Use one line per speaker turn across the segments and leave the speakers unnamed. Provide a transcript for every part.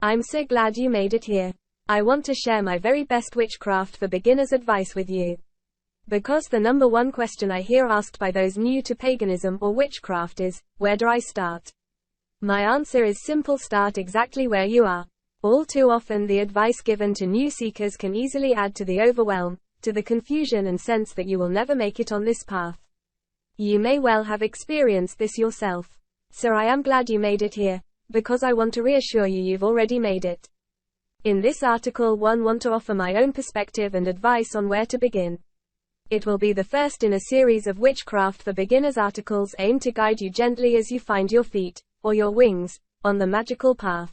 I'm so glad you made it here. I want to share my very best Witchcraft for Beginners advice with you. Because the number one question I hear asked by those new to paganism or witchcraft is, where do I start? My answer is simple: start exactly where you are. All too often the advice given to new seekers can easily add to the overwhelm, to the confusion and sense that you will never make it on this path. You may well have experienced this yourself. So I am glad you made it here, because I want to reassure you you've already made it. In this article, I want to offer my own perspective and advice on where to begin. It will be the first in a series of Witchcraft for Beginners articles aimed to guide you gently as you find your feet, or your wings, on the magical path.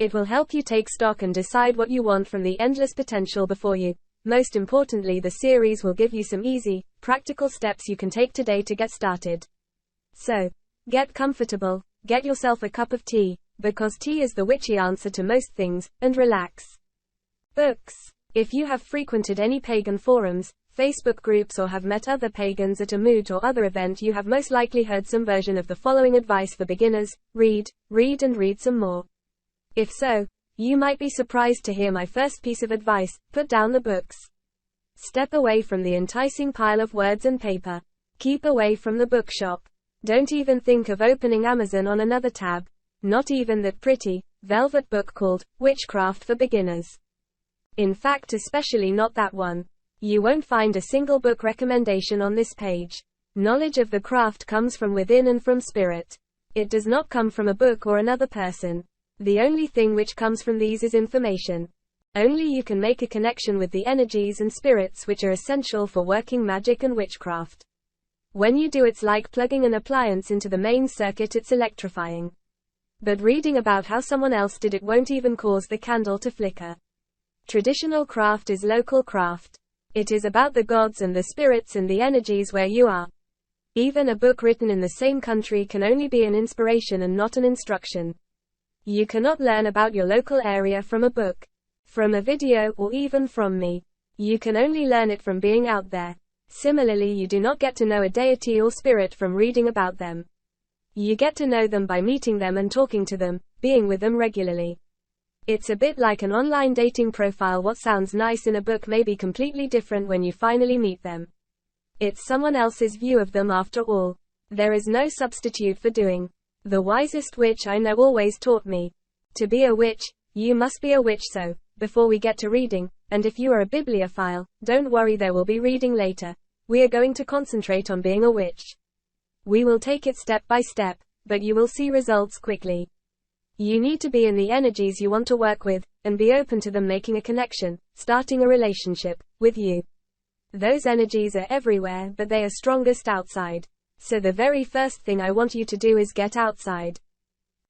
It will help you take stock and decide what you want from the endless potential before you. Most importantly, the series will give you some easy, practical steps you can take today to get started. So, get comfortable, get yourself a cup of tea, because tea is the witchy answer to most things, and relax. Books. If you have frequented any pagan forums, Facebook groups, or have met other pagans at a moot or other event, you have most likely heard some version of the following advice for beginners: read, and read some more. If so, you might be surprised to hear my first piece of advice: put down the books. Step away from the enticing pile of words and paper. Keep away from the bookshop. Don't even think of opening Amazon on another tab. Not even that pretty, velvet book called Witchcraft for Beginners. In fact, especially not that one. You won't find a single book recommendation on this page. Knowledge of the craft comes from within and from spirit. It does not come from a book or another person. The only thing which comes from these is information. Only you can make a connection with the energies and spirits which are essential for working magic and witchcraft. When you do, it's like plugging an appliance into the main circuit. It's electrifying. But reading about how someone else did it won't even cause the candle to flicker. Traditional craft is local craft. It is about the gods and the spirits and the energies where you are. Even a book written in the same country can only be an inspiration and not an instruction. You cannot learn about your local area from a book, from a video, or even from me. You can only learn it from being out there. Similarly, you do not get to know a deity or spirit from reading about them. You get to know them by meeting them and talking to them, being with them regularly. It's a bit like an online dating profile. What sounds nice in a book may be completely different when you finally meet them. It's someone else's view of them after all. There is no substitute for doing. The wisest witch I know always taught me. To be a witch, you must be a witch. So, before we get to reading, and if you are a bibliophile, don't worry, there will be reading later. We are going to concentrate on being a witch. We will take it step by step, but you will see results quickly. You need to be in the energies you want to work with, and be open to them making a connection, starting a relationship, with you. Those energies are everywhere, but they are strongest outside. So the very first thing I want you to do is get outside.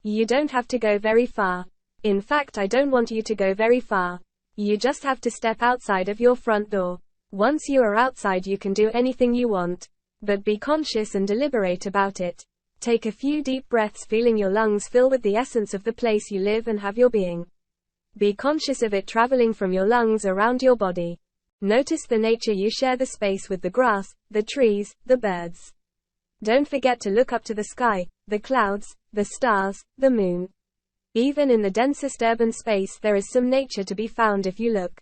You don't have to go very far. In fact, I don't want you to go very far. You just have to step outside of your front door. Once you are outside, you can do anything you want. But be conscious and deliberate about it. Take a few deep breaths, feeling your lungs fill with the essence of the place you live and have your being. Be conscious of it traveling from your lungs around your body. Notice the nature you share, the space with the grass, the trees, the birds. Don't forget to look up to the sky, the clouds, the stars, the moon. Even in the densest urban space, there is some nature to be found if you look.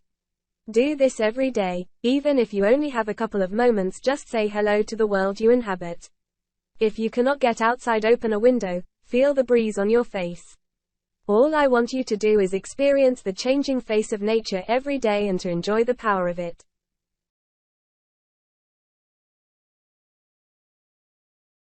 Do this every day. Even if you only have a couple of moments, just say hello to the world you inhabit. If you cannot get outside, open a window, feel the breeze on your face. All I want you to do is experience the changing face of nature every day and to enjoy the power of it.